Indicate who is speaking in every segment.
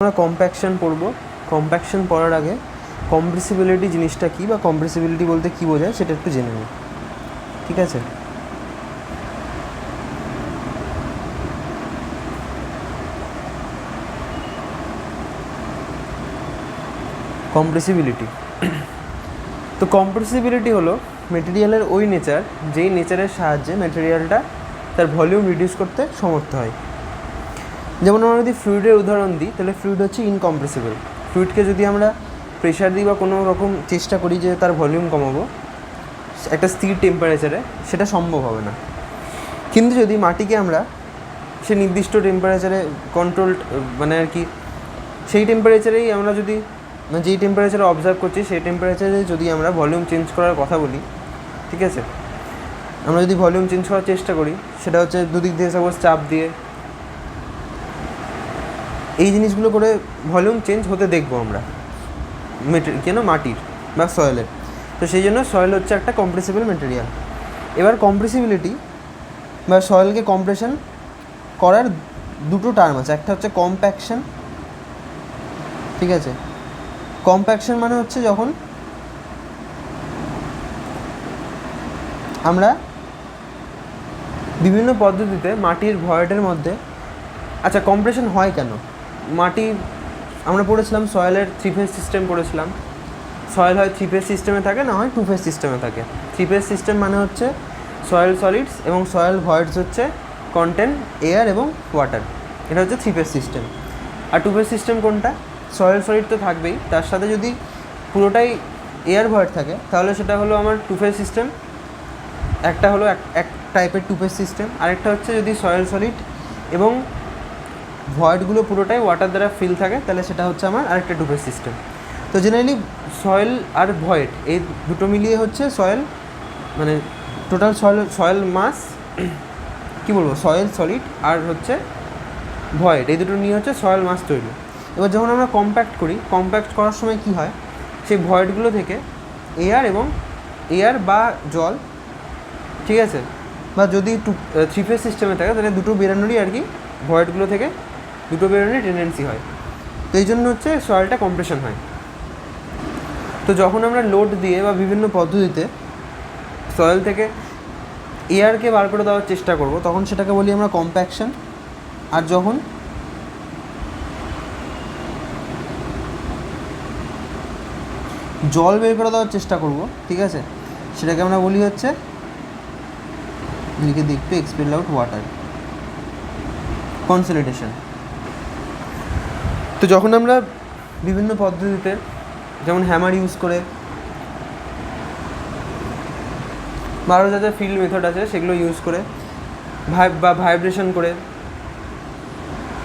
Speaker 1: আমরা কম্প্যাকশন পড়ব। কম্প্যাকশন পড়ার আগে কম্প্রেসিবিলিটি জিনিসটা কী বা কম্প্রেসিবিলিটি বলতে কী বোঝায় সেটা একটু জেনে নিই, ঠিক আছে? কম্প্রেসিবিলিটি, তো কম্প্রেসিবিলিটি হলো মেটেরিয়ালের ওই নেচার যেই নেচারের সাহায্যে মেটেরিয়ালটা তার ভলিউম রিডিউস করতে সমর্থ হয়। যেমন আমরা যদি ফ্লুইডের উদাহরণ দিই, তাহলে ফ্লুইড হচ্ছে ইনকম্প্রেসিবল। ফ্লুইডকে যদি আমরা প্রেশার দিই বা কোনো রকম চেষ্টা করি যে তার ভলিউম কমাবো একটা স্থির টেম্পারেচারে, সেটা সম্ভব হবে না। কিন্তু যদি মাটিকে আমরা সে নির্দিষ্ট টেম্পারেচারে কন্ট্রোলড মানে আর কি সেই টেম্পারেচারেই আমরা যদি যেই টেম্পারেচারে অবজার্ভ করছি সেই টেম্পারেচারে যদি আমরা ভলিউম চেঞ্জ করার কথা বলি, ঠিক আছে, আমরা যদি ভলিউম চেঞ্জ করার চেষ্টা করি সেটা হচ্ছে দুদিক দিয়ে সাপোজ চাপ দিয়ে এই জিনিসগুলো করে ভলিউম চেঞ্জ হতে দেখবো আমরা মাটির বা সয়েলের। তো সেই জন্য সয়েল হচ্ছে একটা কম্প্রেসিবল মেটেরিয়াল। এবার কম্প্রেসিবিলিটি বা সয়েলকে কম্প্রেশন করার দুটো টার্ম আছে, একটা হচ্ছে কম্প্যাকশন, ঠিক আছে? কম্প্যাকশন মানে হচ্ছে যখন আমরা বিভিন্ন পদ্ধতিতে মাটির ভয়েডের মধ্যে, আচ্ছা কম্প্রেশন হয় কেন? মাটি আমরা পড়েছিলাম সয়েলের 3 ফেজ সিস্টেম পড়েছিলাম। সয়েল হয় 3 ফেজ সিস্টেমে থাকে, না হয় 2 ফেজ সিস্টেমে থাকে। 3 ফেজ সিস্টেম মানে হচ্ছে সয়েল সলিডস এবং সয়েল ভয়েডস হচ্ছে কন্টেন্ট এয়ার এবং ওয়াটার, এটা হচ্ছে 3 ফেজ সিস্টেম। আর 2 ফেজ সিস্টেম কোনটা? সয়েল সলিড তো থাকবেই, তার সাথে যদি পুরোটাই এয়ার ভয়েড থাকে তাহলে সেটা হলো আমার 2 ফেজ সিস্টেম। একটা হলো এক টাইপের 2 ফেজ সিস্টেম, আরেকটা হচ্ছে যদি সয়েল সলিড এবং ভয়েডগুলো পুরোটাই ওয়াটার দ্বারা ফিল থাকে তাহলে সেটা হচ্ছে আমার আরেকটা 2 ফেজ সিস্টেম। তো জেনারেলি সয়েল আর ভয়েড এই দুটো মিলিয়ে হচ্ছে সয়েল, মানে টোটাল সয়েল মাস কী বলবো, সয়েল সলিড আর হচ্ছে ভয়েড, এই দুটো নিয়ে হচ্ছে সয়েল মাস তৈরি। এবার যখন আমরা কম্প্যাক্ট করি, কম্প্যাক্ট করার সময় কী হয়, সেই ভয়েডগুলো থেকে এয়ার বা জল, ঠিক আছে, বা যদি 3 ফেজ সিস্টেমে থাকে তাহলে দুটো বেরোনোরই আর কি ভয়েডগুলো থেকে দুটো বেরোনোর টেন্ডেন্সি হয়। তো এই জন্য হচ্ছে সয়েলটা কম্প্রেশন হয়। তো যখন আমরা লোড দিয়ে বা বিভিন্ন পদ্ধতিতে সয়েল থেকে এয়ারকে বার করে দেওয়ার চেষ্টা করব তখন সেটাকে বলি আমরা কম্প্যাকশন। আর যখন জল বের করে দেওয়ার চেষ্টা করব, ঠিক আছে, সেটাকে আমরা বলি হচ্ছে লিখে দেখতে এক্সপেল আউট ওয়াটার, কনসলিডেশন। তো যখন আমরা বিভিন্ন পদ্ধতিতে যেমন হ্যামার ইউজ করে বা আরও যাদের ফিল্ড মেথড আছে সেগুলো ইউজ করে ভাইব্রেশন করে,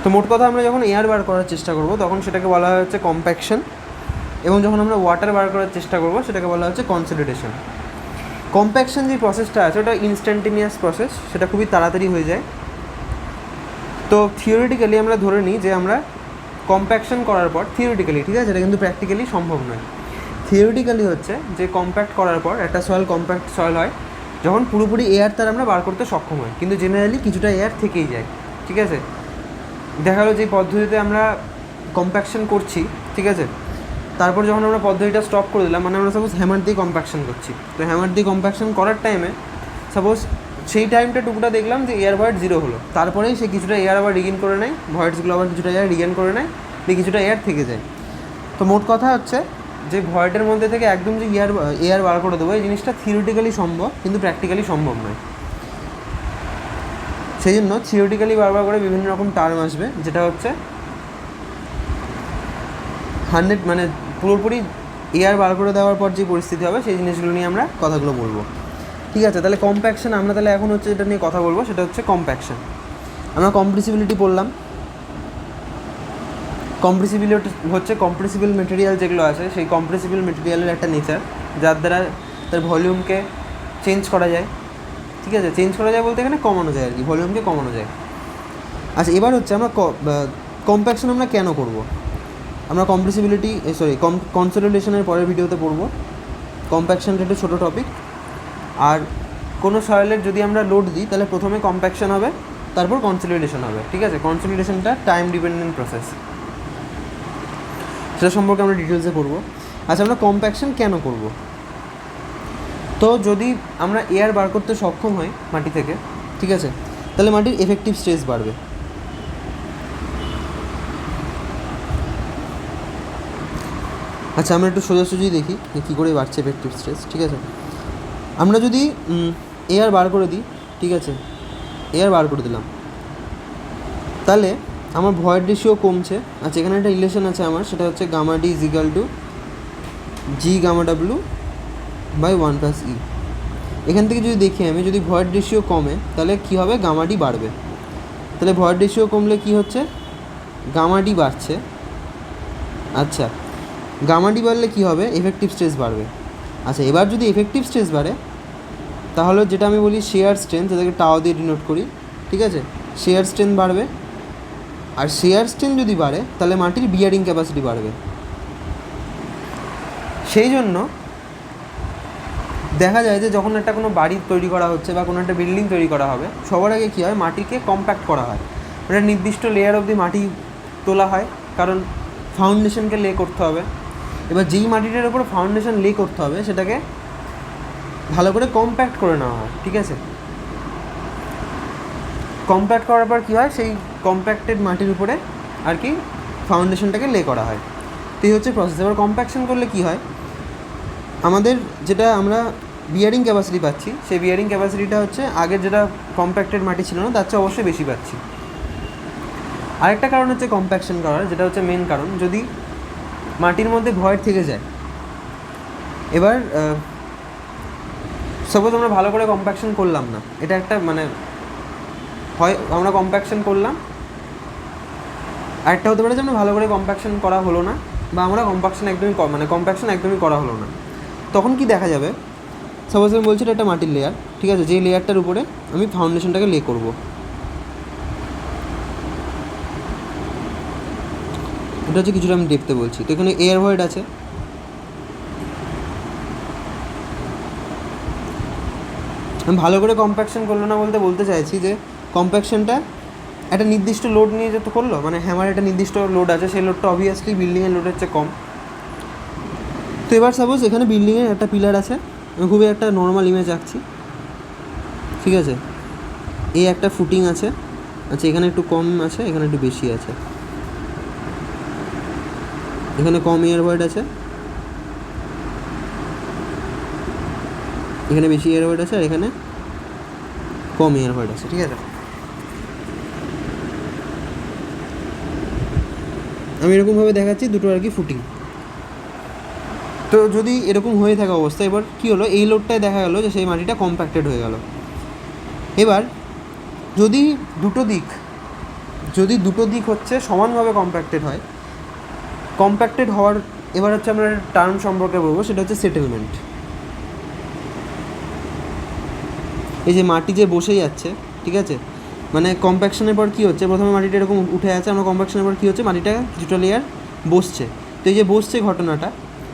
Speaker 1: তো মোট কথা আমরা যখন এয়ার বার করার চেষ্টা করব তখন সেটাকে বলা হয় হচ্ছে কম্প্যাকশন, এবং যখন আমরা ওয়াটার বার করার চেষ্টা করব সেটাকে বলা হচ্ছে কনসলিডেশন। কম্প্যাকশন যে প্রসেসটা আছে ওটা ইনস্ট্যান্টেনিয়াস প্রসেস, সেটা খুবই তাড়াতাড়ি হয়ে যায়। তো থিওরিটিক্যালি আমরা ধরে নিই যে আমরা কম্প্যাকশন করার পর, থিওরিটিক্যালি, ঠিক আছে, এটা কিন্তু প্র্যাকটিক্যালি সম্ভব নয়। থিওরিটিক্যালি হচ্ছে যে কম্প্যাক্ট করার পর একটা সয়েল কম্প্যাক্ট সয়েল হয় যখন পুরোপুরি এয়ার তার আমরা বার করতে সক্ষম হয়, কিন্তু জেনারেলি কিছুটা এয়ার থেকেই যায়, ঠিক আছে। দেখা গেলো যে পদ্ধতিতে আমরা কম্প্যাকশন করছি, ঠিক আছে, তারপর যখন আমরা পদ্ধতিটা স্টপ করে দিলাম, মানে আমরা সাপোজ হ্যামার দিয়ে কম্প্যাকশন করছি, তো হ্যামার দিয়ে কম্প্যাকশন করার টাইমে সাপোজ সেই টাইমটা টুকুটা দেখলাম যে এয়ার ভয়েড 0 হলো, তারপরেই সে কিছুটা এয়ার আবার রিগেন করে নেয়, ভয়েডসগুলো আবার কিছুটা এয়ার রিগেন করে নেয়, দিয়ে কিছুটা এয়ার থেকে যায়। তো মোট কথা হচ্ছে যে ভয়েডের মধ্যে থেকে একদম যে এয়ার বার করে দেবো এই জিনিসটা থিওরিটিক্যালি সম্ভব, কিন্তু প্র্যাকটিক্যালি সম্ভব নয়। সেই জন্য থিওরিটিক্যালি বারবার করে বিভিন্ন রকম টার্ম আসবে, যেটা হচ্ছে 100 মানে পুরোপুরি এয়ার বার করে দেওয়ার পর যে পরিস্থিতি হবে সেই জিনিসগুলো নিয়ে আমরা কথাগুলো বলবো, ঠিক আছে। তাহলে কম্প্যাকশন আমরা তাহলে এখন হচ্ছে যেটা নিয়ে কথা বলবো সেটা হচ্ছে কম্প্যাকশন। আমরা কম্প্রেসিবিলিটি পড়লাম। কম্প্রেসিবিলিটি হচ্ছে কম্প্রেসিবল মেটেরিয়াল যেগুলো আছে সেই কম্প্রেসিবল মেটেরিয়ালের একটা নেচার যার দ্বারা তার ভলিউমকে চেঞ্জ করা যায়, ঠিক আছে। চেঞ্জ করা যায় বলতে এখানে কমানো যায় আর কি, ভলিউমকে কমানো যায়। আচ্ছা, এবার হচ্ছে আমরা কম্প্যাকশন আমরা কেন করব? আমরা কম্প্রেসিবিলিটি কনসলিডেশনের পরের ভিডিওতে পড়বো। কম্প্যাকশনটা একটা ছোটো টপিক। আর কোনো সয়েলের যদি আমরা লোড দিই তাহলে প্রথমে কম্প্যাকশন হবে, তারপর কনসলিডেশন হবে, ঠিক আছে। কনসলিডেশনটা টাইম ডিপেন্ডেন্ট প্রসেস। সেটা সম্পর্কে আমরা ডিটেলসে পড়বো। আচ্ছা, আমরা কম্প্যাকশন কেন করব? তো যদি আমরা এয়ার বার করতে সক্ষম হই মাটি থেকে, ঠিক আছে, তাহলে মাটির এফেক্টিভ স্ট্রেস বাড়বে। আচ্ছা, আমরা একটু সোজাসুজি দেখি যে কী করে বাড়ছে এফেক্টিভ স্ট্রেস, ঠিক আছে। আমরা যদি এয়ার বার করে দিই, ঠিক আছে, এয়ার বার করে দিলাম, তাহলে আমার ভয়েড রেশিও কমছে। আচ্ছা, এখানে একটা রিলেশন আছে আমার, সেটা হচ্ছে gamma d is equal to g gamma W by 1+E। এখান থেকে যদি দেখি আমি, যদি ভয়েড রেশিও কমে তাহলে কী হবে, গামা ডি বাড়বে। তাহলে ভয়েড রেশিও কমলে কী হচ্ছে, গামা ডি বাড়ছে। আচ্ছা, গামা ডি বাড়লে কী হবে, এফেক্টিভ স্ট্রেস বাড়বে। আচ্ছা, এবার যদি এফেক্টিভ স্ট্রেস বাড়ে তাহলে যেটা আমি বলি শেয়ার স্ট্রেন্থ, যেটাকে টাও দিয়ে ডিনোট করি, ঠিক আছে, শেয়ার স্ট্রেন্থ বাড়বে। আর শেয়ার স্ট্রেন্থ যদি বাড়ে তাহলে মাটির বিয়ারিং ক্যাপাসিটি বাড়বে। সেই জন্য দেখা যায় যে যখন একটা কোনো বাড়ি তৈরি করা হচ্ছে বা কোনো একটা বিল্ডিং তৈরি করা হবে, সবার আগে কী হয়, মাটিকে কম্প্যাক্ট করা হয়। একটা নির্দিষ্ট লেয়ার অবধি মাটি তোলা হয়, কারণ ফাউন্ডেশনকে লে করতে হবে। এবার যেই মাটিটার উপর ফাউন্ডেশন লে করতে হবে সেটাকে ভালো করে কম্প্যাক্ট করে নেওয়া হয়, ঠিক আছে। কম্প্যাক্ট করার পর কী হয়, সেই কম্প্যাক্টেড মাটির উপরে আর কি ফাউন্ডেশনটাকে লে করা হয়। তো এই হচ্ছে প্রসেস। এবার কম্প্যাকশন করলে কী হয়, আমাদের যেটা আমরা বিয়ারিং ক্যাপাসিটি পাচ্ছি, সেই বিয়ারিং ক্যাপাসিটিটা হচ্ছে আগের যেটা কম্প্যাক্টেড মাটি ছিল না তার চেয়ে অবশ্যই বেশি পাচ্ছি। আরেকটা কারণ হচ্ছে কম্প্যাকশন করার, যেটা হচ্ছে মেন কারণ, যদি মাটির মধ্যে ভয়েড থেকে যায়। এবার সাপোজ আমরা ভালো করে কম্প্যাকশন করলাম না, এটা একটা মানে হয় আমরা কম্প্যাকশন করলাম, আরেকটা হতে পারে যে আমরা ভালো করে কম্প্যাকশন করা হলো না, বা আমরা কম্প্যাকশন একদমই করা হলো না। তখন কি দেখা যাবে, সাপোজ আমি বলছি এটা একটা মাটির লেয়ার, ঠিক আছে, যেই লেয়ারটার উপরে আমি ফাউন্ডেশনটাকে লে করব। এটা হচ্ছে কিছুটা আমি দেখতে বলছি। তো এখানে এয়ার ভয়েড আছে, আমি ভালো করে কম্প্যাকশন করলো না বলতে চাইছি যে কম্প্যাকশনটা একটা নির্দিষ্ট লোড নিয়ে যত করলো, মানে হ্যামার একটা নির্দিষ্ট লোড আছে, সেই লোডটা অবভিয়াসলি বিল্ডিংয়ের লোডের চেয়ে কম। তো এবার সাপোজ এখানে বিল্ডিংয়ের একটা পিলার আছে, আমি খুবই একটা নর্মাল ইমেজ আঁকছি, ঠিক আছে, এই একটা ফুটিং আছে। আচ্ছা, এখানে একটু কম আছে, এখানে একটু বেশি আছে, এখানে কম এয়ার ভয়েড আছে, এখানে বেশি এয়ার ভয়েড আছে, আর এখানে কম এয়ার ভয়েড আছে, ঠিক আছে। আমি এরকমভাবে দেখাচ্ছি দুটো আর কি ফুটিং। তো যদি এরকম হয়ে থাকা অবস্থা, এবার কী হলো, এই লোডটায় দেখা গেলো যে সেই মাটিটা কম্প্যাক্টেড হয়ে গেল। এবার যদি দুটো দিক হচ্ছে সমানভাবে কম্প্যাক্টেড হয়, কম্প্যাক্টেড হওয়ার এবার হচ্ছে আমরা টার্ম সম্পর্কে বলবো, সেটা হচ্ছে সেটেলমেন্ট। এই যে মাটি যে বসে যাচ্ছে, ঠিক আছে, মানে কম্প্যাকশনের পর কী হচ্ছে, প্রথমে মাটিটা এরকম উঠে আছে, আমরা কম্প্যাকশনের পর কী হচ্ছে, মাটিটা কিছুটা লেয়ার বসছে। তো এই যে বসছে ঘটনাটা,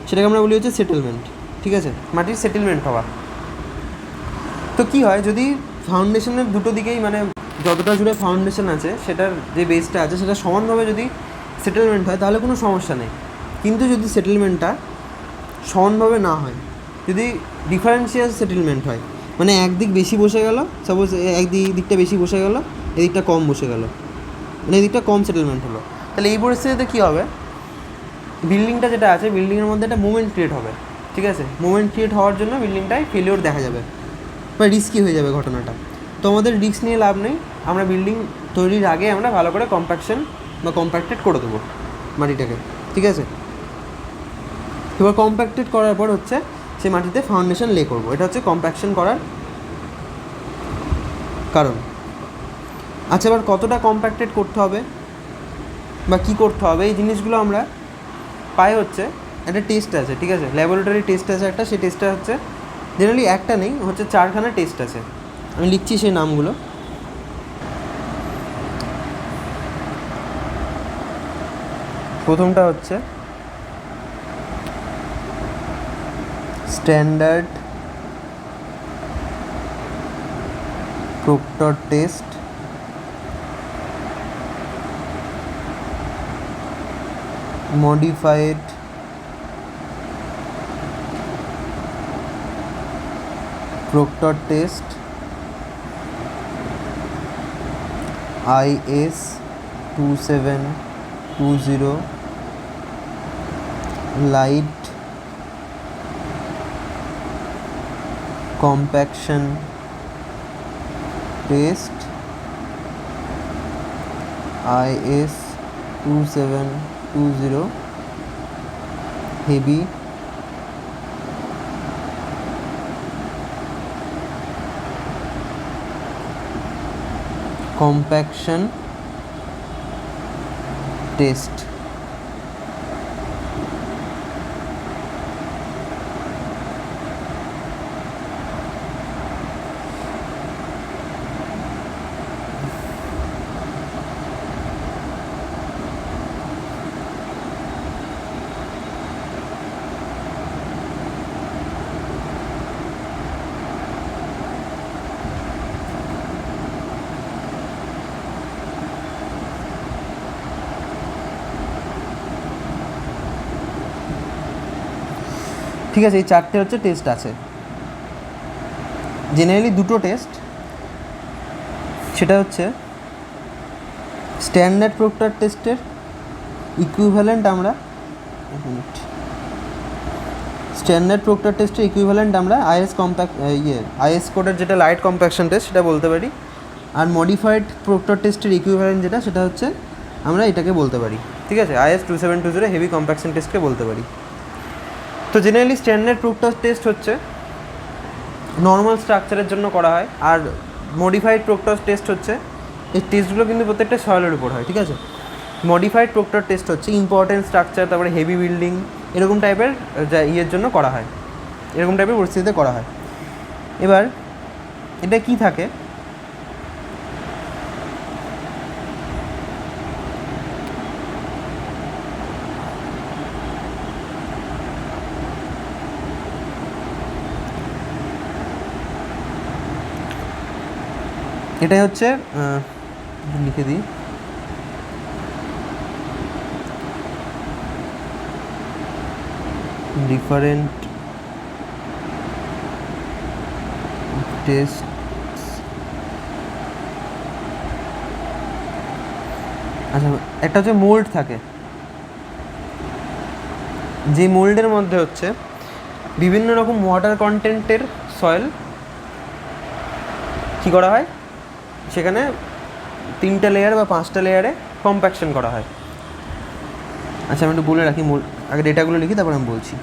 Speaker 1: সেটাকে আমরা বলি হচ্ছে সেটেলমেন্ট, ঠিক আছে, মাটির সেটেলমেন্ট হওয়া। তো কী হয়, যদি ফাউন্ডেশনের দুটো দিকেই মানে যতটা জুড়ে ফাউন্ডেশন আছে, সেটার যে বেসটা আছে সেটা সমানভাবে যদি সেটেলমেন্ট হয় তাহলে কোনো সমস্যা নেই। কিন্তু যদি সেটেলমেন্টটা সমানভাবে না হয়, যদি ডিফারেন্সিয়াল সেটেলমেন্ট হয়, মানে একদিক বেশি বসে গেল, সাপোজ দিকটা বেশি বসে গেল, এদিকটা কম বসে গেল, মানে এদিকটা কম সেটেলমেন্ট হলো, তাহলে এই পরিস্থিতিতে কী হবে, বিল্ডিংটা যেটা আছে বিল্ডিংয়ের মধ্যে একটা মুভমেন্ট ক্রিয়েট হবে, ঠিক আছে। মুভমেন্ট ক্রিয়েট হওয়ার জন্য বিল্ডিংটায় ফেলিওর দেখা যাবে বা রিস্কি হয়ে যাবে ঘটনাটা। তো আমাদের রিস্ক নিয়ে লাভ নেই, আমরা বিল্ডিং তৈরির আগে আমরা ভালো করে কম্প্যাকশন বা কম্প্যাক্টেড করে দেবো মাটিটাকে, ঠিক আছে। এবার কম্প্যাক্টেড করার পর হচ্ছে সেই মাটিতে ফাউন্ডেশন লে করবো, এটা হচ্ছে কম্প্যাকশন করার কারণ। আচ্ছা, এবার কতটা কম্প্যাক্টেড করতে হবে বা কী করতে হবে, এই জিনিসগুলো আমরা পাই হচ্ছে একটা টেস্ট আছে, ঠিক আছে, ল্যাবরেটরি টেস্ট আছে একটা, সেই টেস্টটা হচ্ছে জেনারেলি একটা নেই, হচ্ছে 4খানা টেস্ট আছে, আমি লিখছি সেই নামগুলো। প্রথমটা হচ্ছে standard proctor test, modified Proctor test IS 2720 light compaction test IS 2720 heavy compaction test. ঠিক আছে, এই চারটে হচ্ছে টেস্ট আছে। জেনারেলি দুটো টেস্ট, সেটা হচ্ছে স্ট্যান্ডার্ড প্রক্টর টেস্টের ইকুইভ্যালেন্ট আমরা স্ট্যান্ডার্ড প্রক্টর টেস্টের ইকুইভ্যালেন্ট আমরা আইএস কোডের যেটা লাইট কম্প্যাকশন টেস্ট সেটা বলতে পারি। আর মডিফাইড প্রক্টর টেস্টের ইকুইভ্যালেন্ট যেটা, সেটা হচ্ছে আমরা এটাকে বলতে পারি। ঠিক আছে, IS 2720 হেভি কম্প্যাকশন টেস্টকে বলতে পারি। তো জেনারেলি স্ট্যান্ডার্ড প্রক্টর টেস্ট হচ্ছে নর্মাল স্ট্রাকচারের জন্য করা হয়, আর মডিফাইড প্রক্টর টেস্ট হচ্ছে, এই টেস্টগুলো কিন্তু প্রত্যেকটা সয়েলের উপর হয়। ঠিক আছে, মডিফাইড প্রক্টর টেস্ট হচ্ছে ইম্পর্টেন্ট স্ট্রাকচার, তারপরে হেভি বিল্ডিং, এরকম টাইপের ইয়ের জন্য করা হয়, এরকম টাইপের পরিস্থিতিতে করা হয়। এবার এটা কি থাকে, এটাই হচ্ছে লিখে দিই, ডিফারেন্ট টেস্ট আচ্ছা, একটা হচ্ছে মোল্ড থাকে, যে মোল্ডের মধ্যে হচ্ছে বিভিন্ন রকম ওয়াটার কন্টেন্টের সয়েল কী করা হয়, সেখানে 3টে লেয়ার বা 5টে লেয়ারে কম্প্যাকশন করা হয়। আচ্ছা, আমি একটু বলে রাখি, আগে ডেটাগুলো লিখি, তারপর আমি বলছি।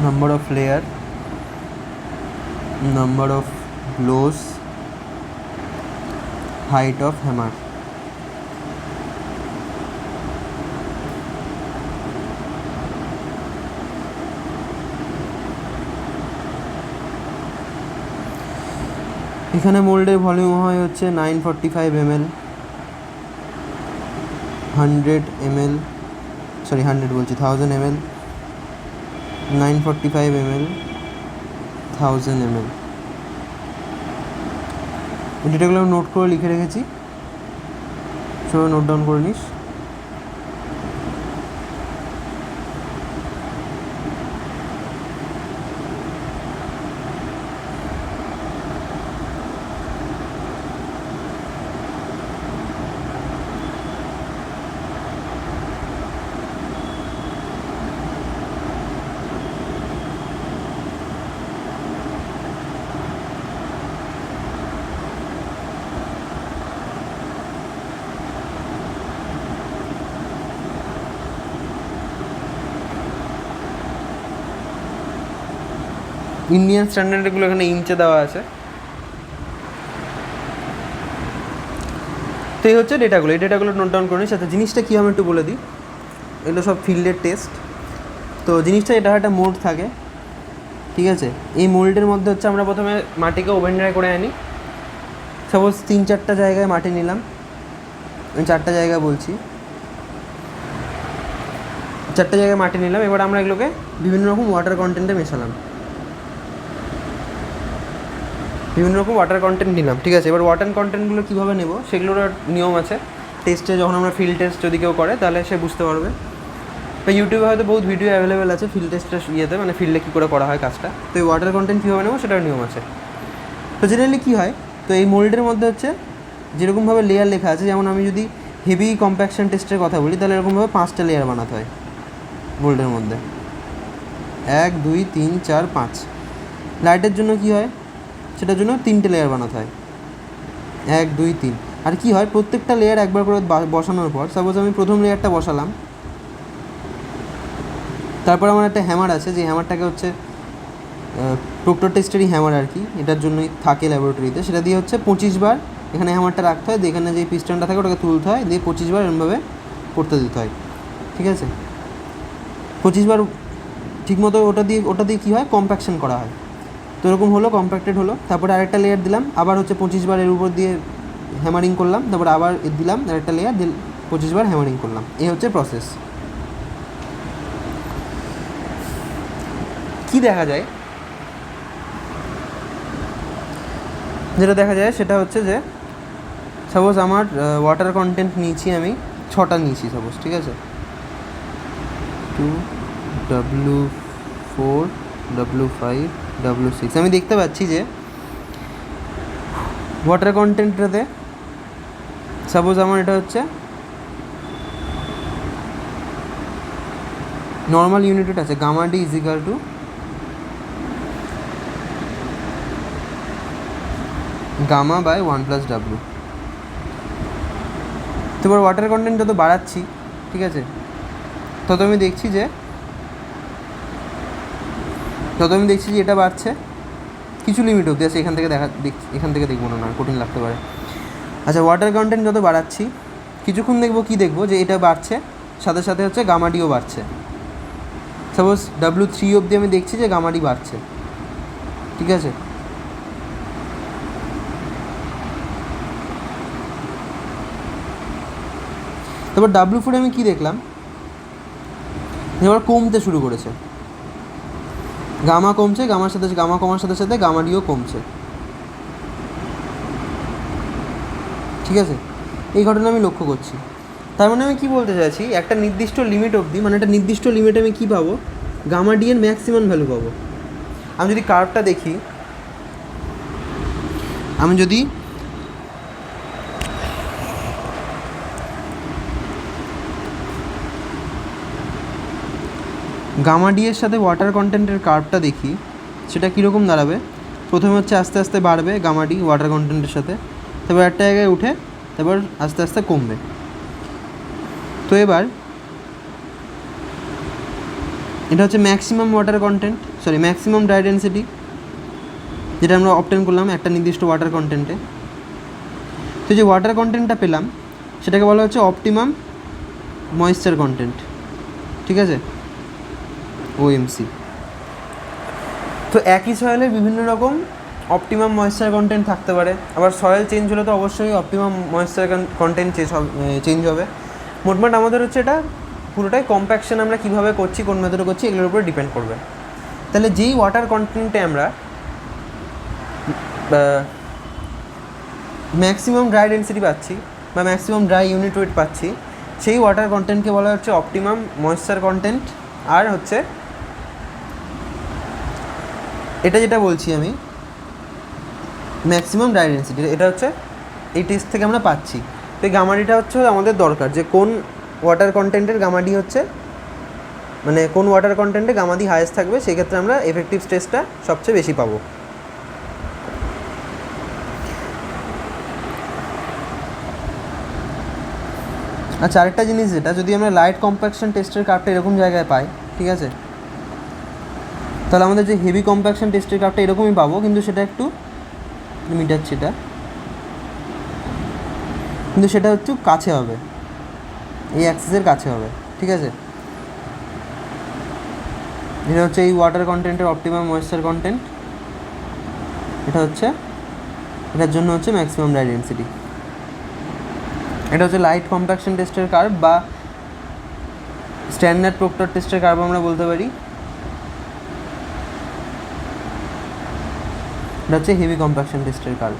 Speaker 1: number of layer, number of blows, height of hammer. এখানে মোল্ডের ভলিউম হয় হচ্ছে 945 ml, 100 ml, সরি 100 বলছি, 1000 ml, 945 ml, 1000 ml। ডেটাগুলো আমি নোট করে লিখে রেখেছি, সবাই নোট ডাউন করে নিস। ইন্ডিয়ান স্ট্যান্ডার্ডগুলো এখানে ইঞ্চে দেওয়া আছে। তো এই হচ্ছে ডেটাগুলো, এই ডেটাগুলো নোট ডাউন করে নিই। সাথে জিনিসটা কী হবে একটু বলে দিই, এগুলো সব ফিল্ডের টেস্ট। তো জিনিসটা এটা একটা মোল্ড থাকে, ঠিক আছে। এই মোল্ডের মধ্যে হচ্ছে আমরা প্রথমে মাটিকে ওভেন ড্রাই করে আনি। সাপোজ 3-4টা জায়গায় মাটি নিলাম, আমি 4টা জায়গা বলছি, 4টা জায়গায় মাটি নিলাম। এবার আমরা এগুলোকে বিভিন্ন রকম ওয়াটার কন্টেন্টে মেশালাম, বিভিন্ন রকম ওয়াটার কন্টেন্ট নিলাম, ঠিক আছে। এবার ওয়াটার কন্টেন্টগুলো কীভাবে নেব সেগুলোর নিয়ম আছে। টেস্টে যখন আমরা ফিল্ড টেস্ট যদি কেউ করে তাহলে সে বুঝতে পারবে। তো ইউটিউবে হয়তো বহুত ভিডিও অ্যাভেলেবেল আছে ফিল্ড টেস্টের ইয়েতে, মানে ফিল্ডে কী করে করা হয় কাজটা। তো এই ওয়াটার কন্টেন্ট কীভাবে নেবো সেটার নিয়ম আছে। তো জেনারেলি কী হয়, তো এই মোল্ডের মধ্যে হচ্ছে যেরকমভাবে লেয়ার লেখা আছে, যেমন আমি যদি হেভি কম্প্যাকশন টেস্টের কথা বলি তাহলে এরকমভাবে 5টা লেয়ার বানাতে হয় মোল্ডের মধ্যে, 1 2 3 4 5। লাইটের জন্য কী হয়, সেটার জন্য 3টে লেয়ার বানাতে হয়, 1 2 3। আর কী হয়, প্রত্যেকটা লেয়ার একবার করে বসানোর পর, সাপোজ আমি প্রথম লেয়ারটা বসালাম, তারপর আমার একটা হ্যামার আছে, যে হ্যামারটাকে হচ্ছে প্রক্টর টেস্টেরই হ্যামার আর কি, এটার জন্যই থাকে ল্যাবরেটরিতে। সেটা দিয়ে হচ্ছে 25 বার এখানে হ্যামারটা রাখতে হয়, দিয়ে এখানে যে পিস্টনটা থাকে ওটাকে তুলতে হয়, দিয়ে 25 বার এরমভাবে করতে দিতে হয়, ঠিক আছে। 25 বার ঠিকমতো ওটা দিয়ে কী হয়, কম্প্যাকশন করা হয়। তো এরকম হলো, কম্প্যাক্টেড হলো। তারপরে আরেকটা লেয়ার দিলাম, আবার হচ্ছে 25 বার এর উপর দিয়ে হ্যামারিং করলাম, তারপর আবার দিলাম আরেকটা লেয়ার, 25 বার হ্যামারিং করলাম। এই হচ্ছে প্রসেস। কি দেখা যায়, যেটা দেখা যায় সেটা হচ্ছে যে সাপোজ আমার ওয়াটার কন্টেন্ট নিয়েছি আমি 6টা নিয়েছি সাপোজ, ঠিক আছে, 2 W4 W5 W6। আমি দেখতে পাচ্ছি যে ওয়াটার কন্টেন্টটাতে সাপোজ আমার এটা হচ্ছে নর্মাল ইউনিট আছে, gamma d is equal to gamma by 1+W। তো এবার ওয়াটার কন্টেন্ট যত বাড়াচ্ছি, ঠিক আছে, তত আমি দেখছি যে এটা বাড়ছে কিছু লিমিট অবধি আছে। এখান থেকে দেখবো না, কঠিন লাগতে পারে। আচ্ছা, ওয়াটার কন্টেন্ট যত বাড়াচ্ছি কিছুক্ষণ দেখবো যে এটা বাড়ছে, সাথে সাথে হচ্ছে গামা ডিও বাড়ছে। সাপোজ W3 অবধি আমি দেখছি যে গামা ডি বাড়ছে, ঠিক আছে। তারপর W4 আমি কী দেখলাম, এবার কমতে শুরু করেছে, গামা কমছে, গামা কমার সাথে সাথে গামা ডিও কমছে, ঠিক আছে। এই ঘটনা আমি লক্ষ্য করছি। তার মানে আমি কী বলতে চাইছি, একটা নির্দিষ্ট লিমিট অবধি, মানে একটা নির্দিষ্ট লিমিটে আমি কী পাবো, গামা ডি এর ম্যাক্সিমাম ভ্যালু পাবো। আমি যদি কার্ভটা দেখি, আমি যদি গামা ডি এর সাথে ওয়াটার কন্টেন্টের কার্ভটা দেখি, সেটা কীরকম দাঁড়াবে। প্রথমে হচ্ছে আস্তে আস্তে বাড়বে গামা ডি ওয়াটার কন্টেন্টের সাথে, তারপর একটা জায়গায় উঠে তারপর আস্তে আস্তে কমবে। তো এবার এটা হচ্ছে maximum water content, maximum dry density, যেটা আমরা অবটেন করলাম একটা নির্দিষ্ট ওয়াটার কন্টেন্টে। তো যে ওয়াটার কন্টেন্টটা পেলাম সেটাকে বলা হচ্ছে অপটিমাম ময়েশ্চার কন্টেন্ট, ঠিক আছে, OMC। তো একই সয়েলে বিভিন্ন রকম অপটিমাম ময়েশ্চার কন্টেন্ট থাকতে পারে। আবার সয়েল চেঞ্জ হলে তো অবশ্যই অপটিমাম ময়েশ্চার কন্টেন্ট চেঞ্জ হবে। মোটমাট আমাদের হচ্ছে এটা পুরোটাই কম্প্যাকশন আমরা কীভাবে করছি, কোন মেথডে করছি, এগুলোর উপরে ডিপেন্ড করবে। তাহলে যেই ওয়াটার কন্টেন্টে আমরা ম্যাক্সিমাম ড্রাই ডেন্সিটি পাচ্ছি বা ম্যাক্সিমাম ড্রাই ইউনিট ওয়েট পাচ্ছি, সেই ওয়াটার কন্টেন্টকে বলা হচ্ছে অপটিমাম ময়েশ্চার কন্টেন্ট। আর হচ্ছে এটা যেটা বলছি আমি ম্যাক্সিমাম ড্রাই ডেন্সিটি, এটা হচ্ছে এই টেস্ট থেকে আমরা পাচ্ছি। তো এই গামাডিটা হচ্ছে আমাদের দরকার, যে কোন ওয়াটার কন্টেন্টের গামাডি হচ্ছে, মানে কোন ওয়াটার কন্টেন্টে গামাডি হাইয়েস্ট থাকবে, সেক্ষেত্রে আমরা এফেক্টিভ স্ট্রেসটা সবচেয়ে বেশি পাবো। আচ্ছা, আরেকটা জিনিস যেটা, যদি আমরা লাইট কম্প্যাকশন টেস্টের কার্ভটা এরকম জায়গায় পাই, ঠিক আছে, তাহলে আমাদের যে হেভি কম্প্যাকশন টেস্টের কার্ভটা এরকমই পাবো, কিন্তু সেটা একটু মিটাচ্ছি এটা, কিন্তু সেটা হচ্ছে কাছে হবে, এই অ্যাক্সিসের কাছে হবে, ঠিক আছে। এটা হচ্ছে এই ওয়াটার কন্টেন্টের অপটিমাম ময়েশ্চার কন্টেন্ট, এটা হচ্ছে এটার জন্য হচ্ছে ম্যাক্সিমাম ড্রাই ডেন্সিটি। এটা হচ্ছে লাইট কম্প্যাকশন টেস্টের কার্ভ বা স্ট্যান্ডার্ড প্রক্টর টেস্টের কার্ভ আমরা বলতে পারি। এটা হচ্ছে হেভি কম্প্যাকশন টেস্টের কার্ভ।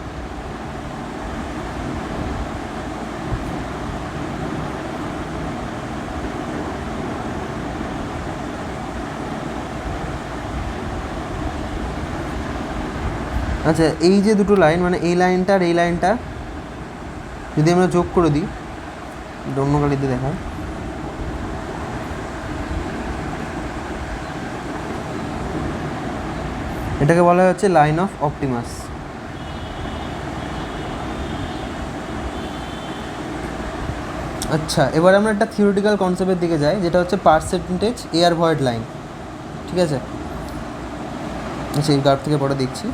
Speaker 1: আচ্ছা, এই যে দুটো লাইন, মানে এই লাইনটা আর এই লাইনটা যদি আমরা যোগ করে দিই, অন্য কালিতে দেখায়, এটাকে বলা হচ্ছে লাইন অফ অপটিমাস। আচ্ছা, এবার আমরা একটা থিওরিটিক্যাল কনসেপ্টের দিকে যাই, যেটা হচ্ছে পার্সেন্টেজ এয়ার ভয়েড লাইন, ঠিক আছে। আচ্ছা, এই গ্রাফ থেকে পরে দেখছি।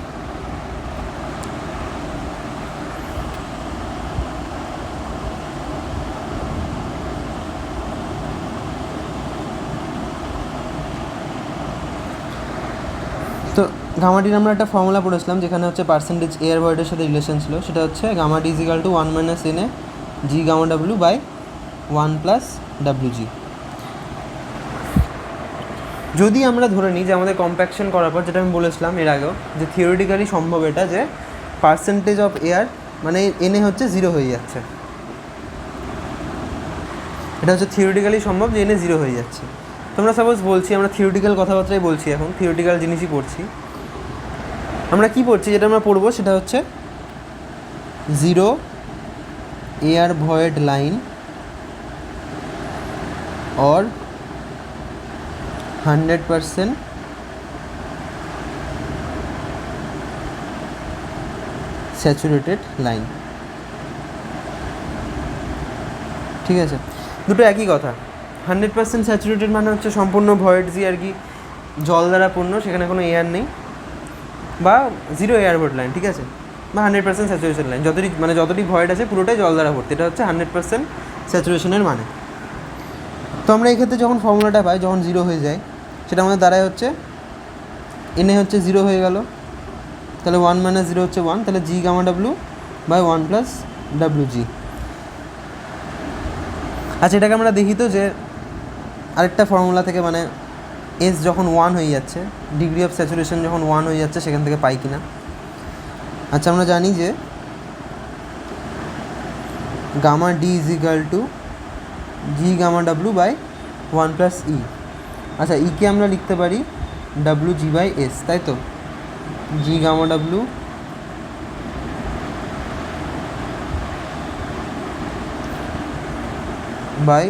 Speaker 1: তো গামাটির আমরা একটা ফর্মুলা পড়েছিলাম, যেখানে হচ্ছে পার্সেন্টেজ এয়ার ভয়েডের সাথে রিলেশন ছিল। সেটা হচ্ছে গামাটি is equal to 1 - NA G gamma W by 1 + WG। যদি আমরা ধরে নিই যে আমাদের কম্প্যাকশন করার পর, যেটা আমি বলেছিলাম এর আগেও, যে থিওরিটিক্যালি সম্ভব এটা, যে পার্সেন্টেজ অফ এয়ার মানে এনে হচ্ছে 0 হয়ে যাচ্ছে। এটা হচ্ছে থিওরিটিক্যালি সম্ভব যে এনে 0 হয়ে যাচ্ছে। তোমরা সাপোজ বলছি, আমরা থিওরিটিক্যাল কথাবার্তাই বলছি, এখন থিওরিটিক্যাল জিনিসই পড়ছি। আমরা কি পড়ছি, যেটা আমরা পড়বো সেটা হচ্ছে 0 air void line or 100% saturated line, ঠিক আছে। দুটো একই কথা। 100% স্যাচুরেটেড মানে হচ্ছে সম্পূর্ণ ভয়েডজি আর কি, জল দ্বারা পূর্ণ, সেখানে কোনো এয়ার নেই, বা 0 এয়ার ভয়েড লাইন, ঠিক আছে, বা 100% স্যাচুরেশন লাইন, যতটি ভয়েড আছে পুরোটাই জল দ্বারা ভর্তি, এটা হচ্ছে 100% স্যাচুরেশনের মানে। তো আমরা এই ক্ষেত্রে যখন ফর্মুলাটা পাই, যখন 0 হয়ে যায়, সেটা আমাদের দ্বারাই হচ্ছে এনে হচ্ছে 0 হয়ে গেল, তাহলে 1 - 0 হচ্ছে 1, তাহলে জি গামা ডাব্লু বাই 1 + WG। আচ্ছা, এটাকে আমরা দেখি তো যে আরেকটা ফর্মুলা থেকে, মানে এস যখন 1 হয়ে যাচ্ছে, ডিগ্রি অফ স্যাচুরেশন যখন 1 হয়ে যাচ্ছে, সেখান থেকে পাই কিনা। আচ্ছা, আমরা জানি যে gamma d is equal to g gamma W by 1 + E। আচ্ছা, ইকে আমরা লিখতে পারি WG/S, তাই তো, জি গামা ডাব্লু বাই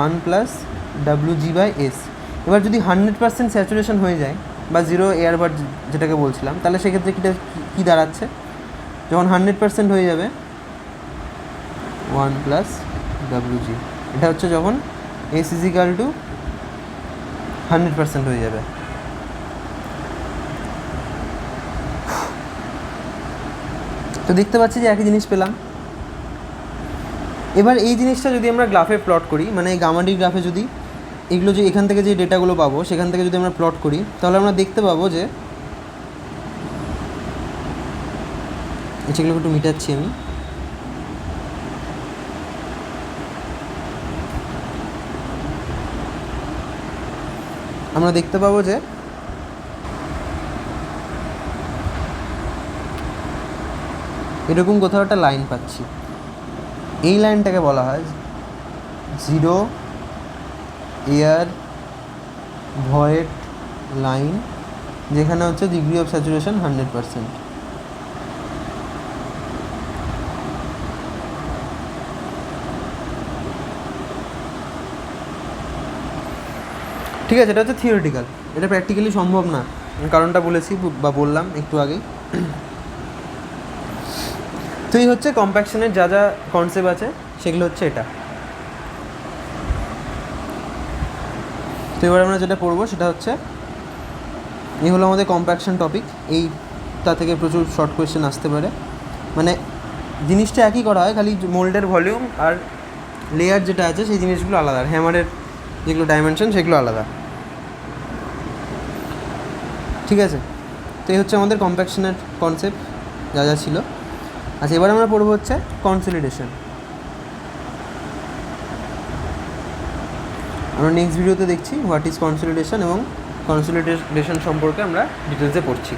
Speaker 1: 1 + WG/S। এবার যদি 100% স্যাচুরেশন হয়ে যায়, বা 0 এয়ার ভয়েড যেটাকে বলছিলাম, তাহলে সেক্ষেত্রে কী দাঁড়াচ্ছে, যখন 100% হয়ে যাবে 1 + WG, এটা হচ্ছে যখন S ইজিক্যাল টু 100% হয়ে যাবে। তো দেখতে পাচ্ছি যে একই জিনিস পেলাম। এবার এই জিনিসটা যদি আমরা গ্রাফে প্লট করি, মানে এই গামাডির গ্রাফে যদি এগুলো, যে এখান থেকে যে ডেটাগুলো পাবো সেখান থেকে যদি আমরা প্লট করি, তাহলে আমরা দেখতে পাবো যে, সেগুলো একটু মিটাচ্ছি আমি, আমরা দেখতে পাবো যে এরকম কোথাও একটা লাইন পাচ্ছি। এই লাইনটাকে বলা হয় 0 এয়ার ভয়েড লাইন, যেখানে হচ্ছে ডিগ্রি অফ স্যাচুরেশন 100%। ঠিক আছে, এটা হচ্ছে থিওরিটিক্যাল, এটা প্র্যাকটিক্যালি সম্ভব না, কারণটা বলেছি বা বললাম একটু আগেই। তো এই হচ্ছে কম্প্যাকশনের যা যা কনসেপ্ট আছে, সেগুলো হচ্ছে এটা। তো এবার আমরা যেটা পড়বো সেটা হচ্ছে এই হলো আমাদের কম্প্যাকশন টপিক। এইটা থেকে প্রচুর শর্ট কোয়েশ্চেন আসতে পারে। মানে জিনিসটা একই করা হয়, খালি মোল্ডের ভলিউম আর লেয়ার যেটা আছে সেই জিনিসগুলো আলাদা, আর হ্যামারের যেগুলো ডাইমেনশন সেগুলো আলাদা। ঠিক আছে, তো এই হচ্ছে আমাদের কম্প্যাকশনের কনসেপ্ট যা যা ছিল। আচ্ছা, এবার আমরা পড়বো হচ্ছে কনসলিডেশন। আমরা নেক্সট ভিডিওতে দেখছি হোয়াট ইজ কনসলিডেশন, এবং কনসলিডেশন সম্পর্কে আমরা ডিটেলসে পড়ছি।